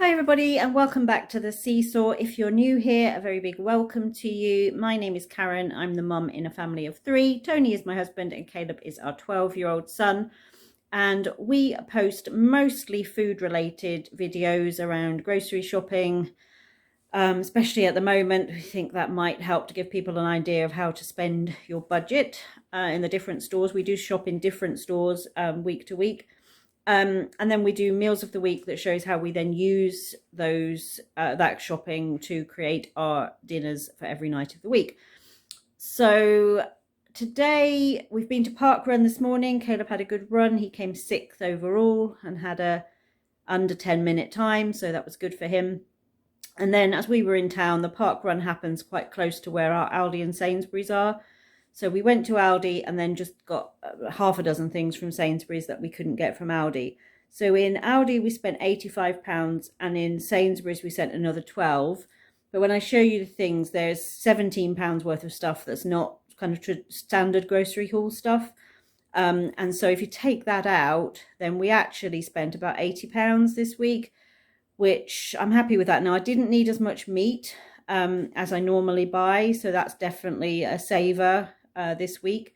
Hi everybody and welcome back to the SeeSaw. If you're new here, a very big welcome to you. My name is Karen. I'm the mum in a family of 3. Tony is my husband and Caleb is our 12-year-old son. And we post mostly food related videos around grocery shopping, especially at the moment. We think that might help to give people an idea of how to spend your budget in the different stores. We do shop in different stores week to week. And then we do meals of the week that shows how we then use those that shopping to create our dinners for every night of the week. So today we've been to park run this morning. Caleb had a good run. He came 6th overall and had a under 10-minute time, so that was good for him. And then as we were in town, the park run happens quite close to where our Aldi and Sainsbury's are. So we went to Aldi and then just got half a dozen things from Sainsbury's that we couldn't get from Aldi. So in Aldi, we spent £85 and in Sainsbury's, we spent another 12. But when I show you the things, there's £17 worth of stuff that's not kind of standard grocery haul stuff. And so if you take that out, then we actually spent about £80 this week, which I'm happy with that. Now, I didn't need as much meat as I normally buy, so that's definitely a saver this week.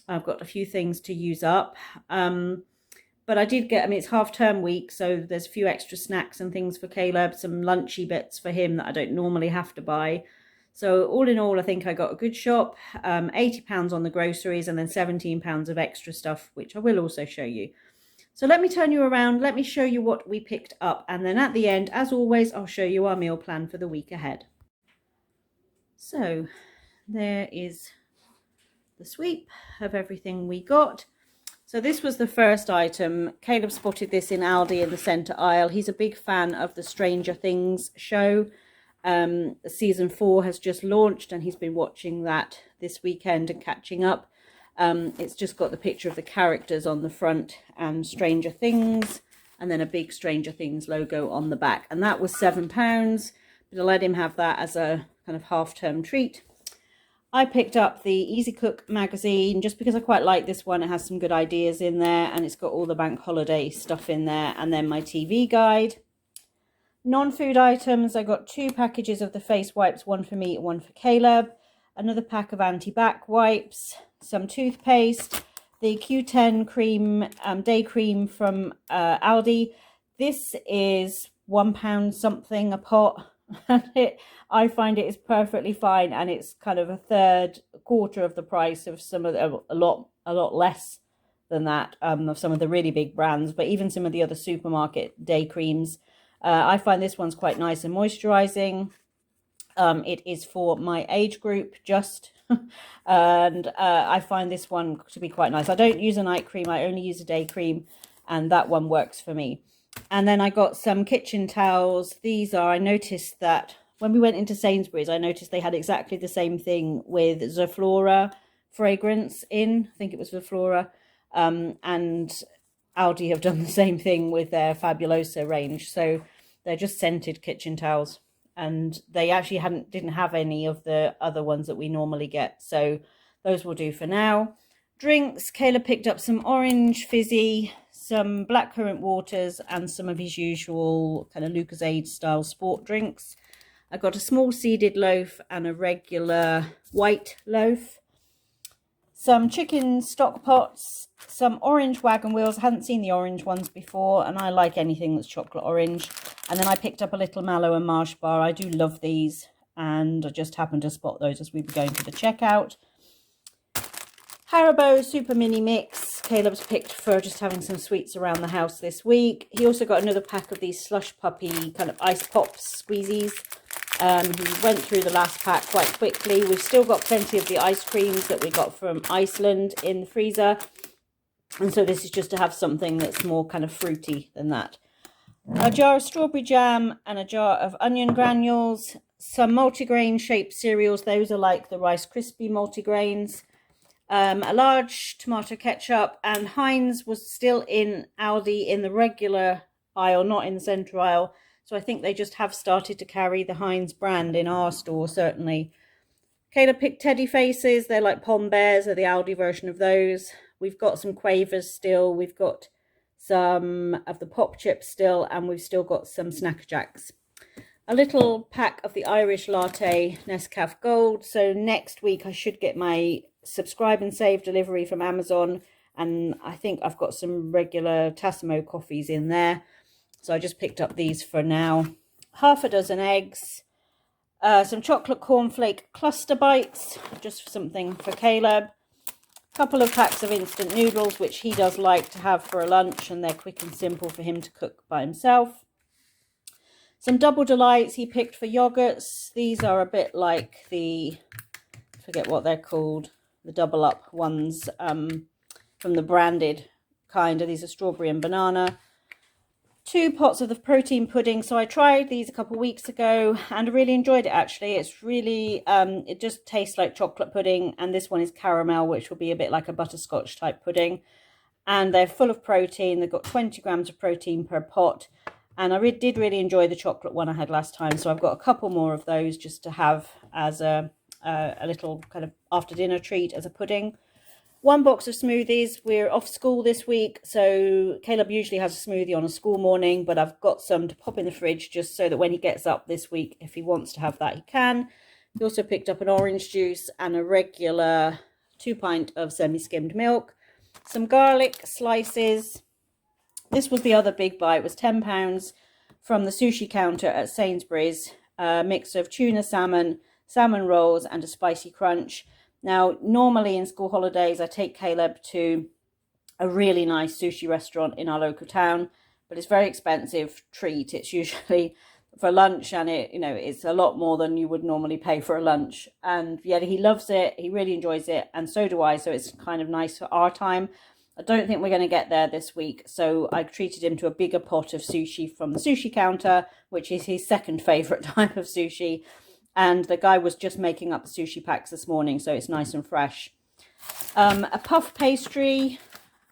I've got a few things to use up, but I did get, it's half-term week, so there's a few extra snacks and things for Caleb, some lunchy bits for him that I don't normally have to buy. So all in all, I think I got a good shop, £80 on the groceries and then £17 of extra stuff, which I will also show you. So let me turn you around, let me show you what we picked up, and then at the end, as always, I'll show you our meal plan for the week ahead. So there is the sweep of everything we got. So this was the first item. Caleb spotted this in Aldi in the centre aisle. He's a big fan of the Stranger Things show. Season 4 has just launched and he's been watching that this weekend and catching up. It's just got the picture of the characters on the front and Stranger Things, and then a big Stranger Things logo on the back. And that was £7, but I let him have that as a kind of half-term treat. I picked up the Easy Cook magazine just because I quite like this one. It has some good ideas in there and it's got all the bank holiday stuff in there, and then my TV guide. Non-food items, I got 2 packages of the face wipes, one for me and one for Caleb, another pack of anti-back wipes, some toothpaste, the Q10 cream, day cream from Aldi. This is £1 something a pot. I find it is perfectly fine, and it's kind of a quarter of the price of some of the, a lot less than that of some of the really big brands, but even some of the other supermarket day creams. I find this one's quite nice and moisturizing. It is for my age group just and I find this one to be quite nice. I don't use a night cream, I only use a day cream, and that one works for me. And then I got some kitchen towels. These are, I noticed that when we went into Sainsbury's, I noticed they had exactly the same thing with Zoflora fragrance in. I think it was Zoflora. And Aldi have done the same thing with their Fabulosa range. So they're just scented kitchen towels. And they actually didn't have any of the other ones that we normally get. So those will do for now. Drinks, Caleb picked up some orange fizzy, some blackcurrant waters, and some of his usual kind of Lucozade style sport drinks. I got a small seeded loaf and a regular white loaf. Some chicken stock pots, some orange wagon wheels. I hadn't seen the orange ones before, and I like anything that's chocolate orange. And then I picked up a little mallow and marsh bar. I do love these, and I just happened to spot those as we were going to the checkout. Haribo Super Mini Mix. Caleb's picked for just having some sweets around the house this week. He also got another pack of these Slush Puppy kind of ice pops squeezies. He went through the last pack quite quickly. We've still got plenty of the ice creams that we got from Iceland in the freezer. And so this is just to have something that's more kind of fruity than that. A jar of strawberry jam and a jar of onion granules. Some multigrain shaped cereals. Those are like the Rice Krispie multigrains. A large tomato ketchup, and Heinz was still in Aldi in the regular aisle, not in the centre aisle. So I think they just have started to carry the Heinz brand in our store, certainly. Caleb picked Teddy Faces. They're like Pom Bears, are the Aldi version of those. We've got some Quavers still. We've got some of the pop chips still, and we've still got some Snack Jacks. A little pack of the Irish Latte Nescafé Gold. So next week I should get my subscribe and save delivery from Amazon, and I think I've got some regular Tassimo coffees in there. So I just picked up these for now. Half a dozen eggs, some chocolate cornflake cluster bites, just something for Caleb. A couple of packs of instant noodles, which he does like to have for a lunch, and they're quick and simple for him to cook by himself. Some Double Delights he picked for yogurts. These are a bit like the, I forget what they're called, the double up ones from the branded kind. These are strawberry and banana. 2 pots of the protein pudding. So I tried these a couple of weeks ago and I really enjoyed it actually. It's really, it just tastes like chocolate pudding, and this one is caramel, which will be a bit like a butterscotch type pudding. And they're full of protein. They've got 20 grams of protein per pot. And I did really enjoy the chocolate one I had last time. So I've got a couple more of those just to have as a little kind of after dinner treat as a pudding. 1 box of smoothies. We're off school this week, so Caleb usually has a smoothie on a school morning, but I've got some to pop in the fridge just so that when he gets up this week, if he wants to have that, he can. He also picked up an orange juice and a regular 2 pint of semi-skimmed milk. Some garlic slices. This was the other big buy. It was £10 from the sushi counter at Sainsbury's. A mix of tuna salmon, salmon rolls and a spicy crunch. Now, normally in school holidays, I take Caleb to a really nice sushi restaurant in our local town, but it's a very expensive treat. It's usually for lunch, and it's a lot more than you would normally pay for a lunch. And yet he loves it. He really enjoys it, and so do I. So it's kind of nice for our time. I don't think we're going to get there this week, so I treated him to a bigger pot of sushi from the sushi counter, which is his second favourite type of sushi. And the guy was just making up the sushi packs this morning, so it's nice and fresh. A puff pastry,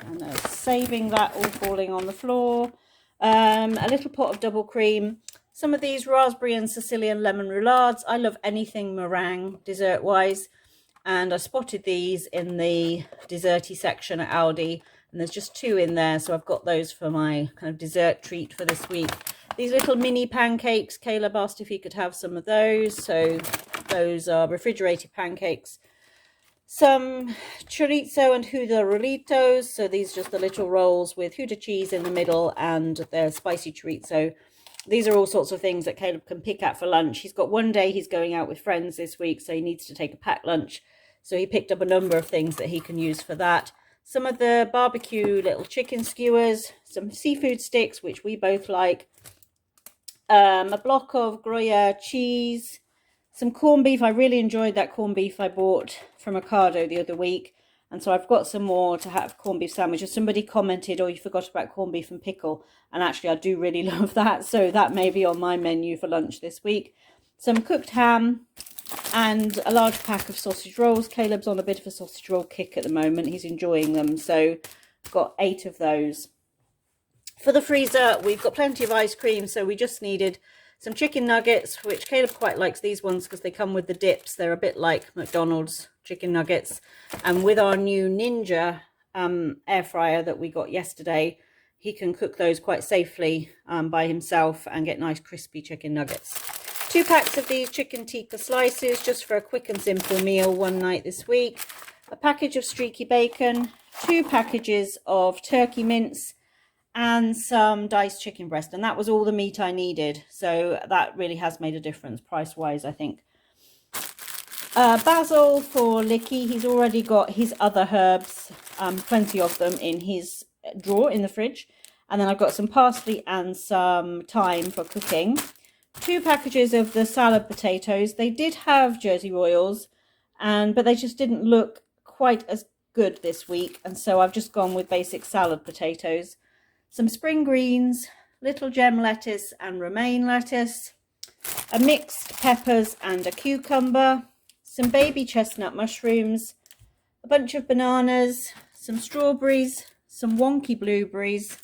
and saving that all falling on the floor. A little pot of double cream. Some of these raspberry and Sicilian lemon roulades. I love anything meringue dessert-wise. And I spotted these in the desserty section at Aldi, and there's just 2 in there, so I've got those for my kind of dessert treat for this week. These little mini pancakes, Caleb asked if he could have some of those, so those are refrigerated pancakes. Some chorizo and Huda rolitos, so these are just the little rolls with Huda cheese in the middle and their spicy chorizo. These are all sorts of things that Caleb can pick at for lunch. He's got one day he's going out with friends this week, so he needs to take a packed lunch. So he picked up a number of things that he can use for that. Some of the barbecue little chicken skewers, some seafood sticks, which we both like. A block of Gruyere cheese, some corned beef. I really enjoyed that corned beef I bought from Ocado the other week. And so I've got some more to have corned beef sandwiches. Somebody commented, oh, you forgot about corned beef and pickle. And actually, I do really love that. So that may be on my menu for lunch this week. Some cooked ham and a large pack of sausage rolls. Caleb's on a bit of a sausage roll kick at the moment. He's enjoying them. So I've got 8 of those. For the freezer, we've got plenty of ice cream. So we just needed some chicken nuggets, which Caleb quite likes these ones because they come with the dips. They're a bit like McDonald's chicken nuggets. And with our new Ninja air fryer that we got yesterday, he can cook those quite safely by himself and get nice crispy chicken nuggets. 2 packs of these chicken tikka slices just for a quick and simple meal one night this week. A package of streaky bacon, 2 packages of turkey mince, and some diced chicken breast. And that was all the meat I needed. So that really has made a difference price-wise, I think. Basil for Licky. He's already got his other herbs, plenty of them in his drawer in the fridge. And then I've got some parsley and some thyme for cooking. 2 packages of the salad potatoes. They did have Jersey Royals, but they just didn't look quite as good this week. And so I've just gone with basic salad potatoes. Some spring greens, little gem lettuce and romaine lettuce, a mixed peppers and a cucumber, some baby chestnut mushrooms, a bunch of bananas, some strawberries, some wonky blueberries,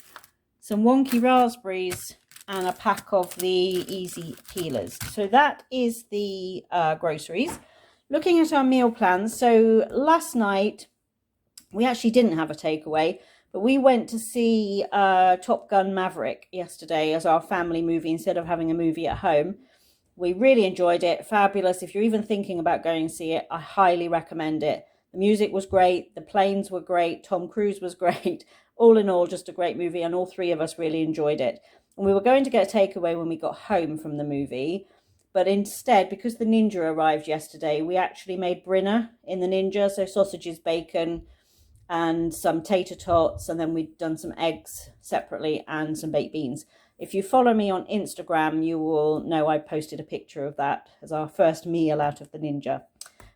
some wonky raspberries, and a pack of the easy peelers. So that is the groceries. Looking at our meal plans, so last night we actually didn't have a takeaway, But we went to see Top Gun Maverick yesterday as our family movie instead of having a movie at home. We really enjoyed it. Fabulous. If you're even thinking about going to see it, I highly recommend it. The music was great. The planes were great. Tom Cruise was great. All in all, just a great movie, and all three of us really enjoyed it. And we were going to get a takeaway when we got home from the movie, but instead, because the Ninja arrived yesterday, we actually made Brinner in the Ninja, so sausages, bacon, and some tater tots, and then we'd done some eggs separately and some baked beans. If you follow me on Instagram, you will know I posted a picture of that as our first meal out of the Ninja.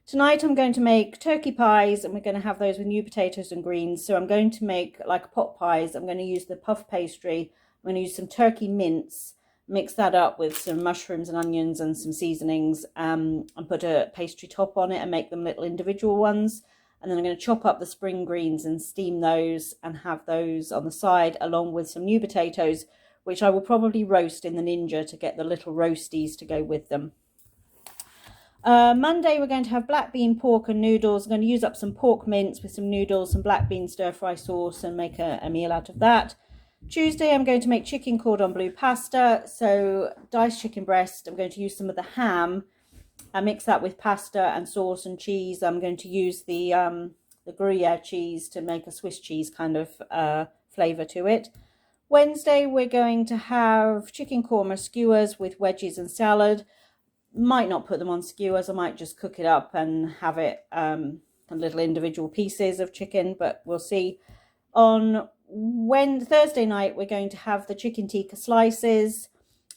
Tonight I'm going to make turkey pies, and we're going to have those with new potatoes and greens. So I'm going to make like pot pies. I'm going to use the puff pastry. I'm going to use some turkey mince, mix that up with some mushrooms and onions and some seasonings, and put a pastry top on it and make them little individual ones. And then I'm going to chop up the spring greens and steam those and have those on the side along with some new potatoes, which I will probably roast in the Ninja to get the little roasties to go with them. Monday we're going to have black bean, pork and noodles. I'm going to use up some pork mince with some noodles, some black bean stir fry sauce and make a meal out of that. Tuesday I'm going to make chicken cordon bleu pasta. So diced chicken breast. I'm going to use some of the ham. I mix that with pasta and sauce and cheese. I'm going to use the Gruyere cheese to make a Swiss cheese kind of flavour to it. Wednesday we're going to have chicken korma skewers with wedges and salad. Might not put them on skewers. I might just cook it up and have it little individual pieces of chicken, but we'll see. On Thursday night we're going to have the chicken tikka slices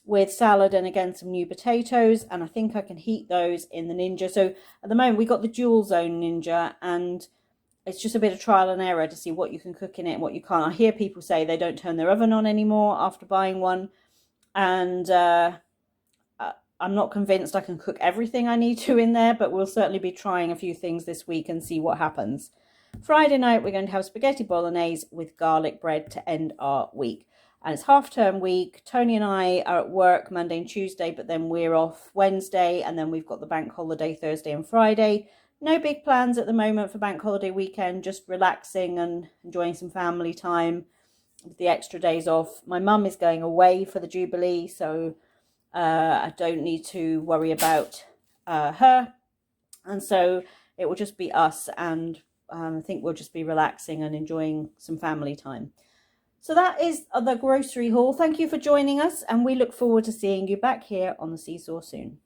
with salad and again some new potatoes, and I think I can heat those in the Ninja. So at the moment we got the dual zone Ninja, and it's just a bit of trial and error to see what you can cook in it and what you can't. I hear people say they don't turn their oven on anymore after buying one, and I'm not convinced I can cook everything I need to in there, but we'll certainly be trying a few things this week and see what happens. Friday night we're going to have spaghetti bolognese with garlic bread to end our week. And it's half-term week. Tony and I are at work Monday and Tuesday, but then we're off Wednesday, and then we've got the bank holiday Thursday and Friday. No big plans at the moment for bank holiday weekend, just relaxing and enjoying some family time with the extra days off. My mum is going away for the Jubilee, so I don't need to worry about her. And so it will just be us, and I think we'll just be relaxing and enjoying some family time. So that is the grocery haul. Thank you for joining us, and we look forward to seeing you back here on the SeeSaw soon.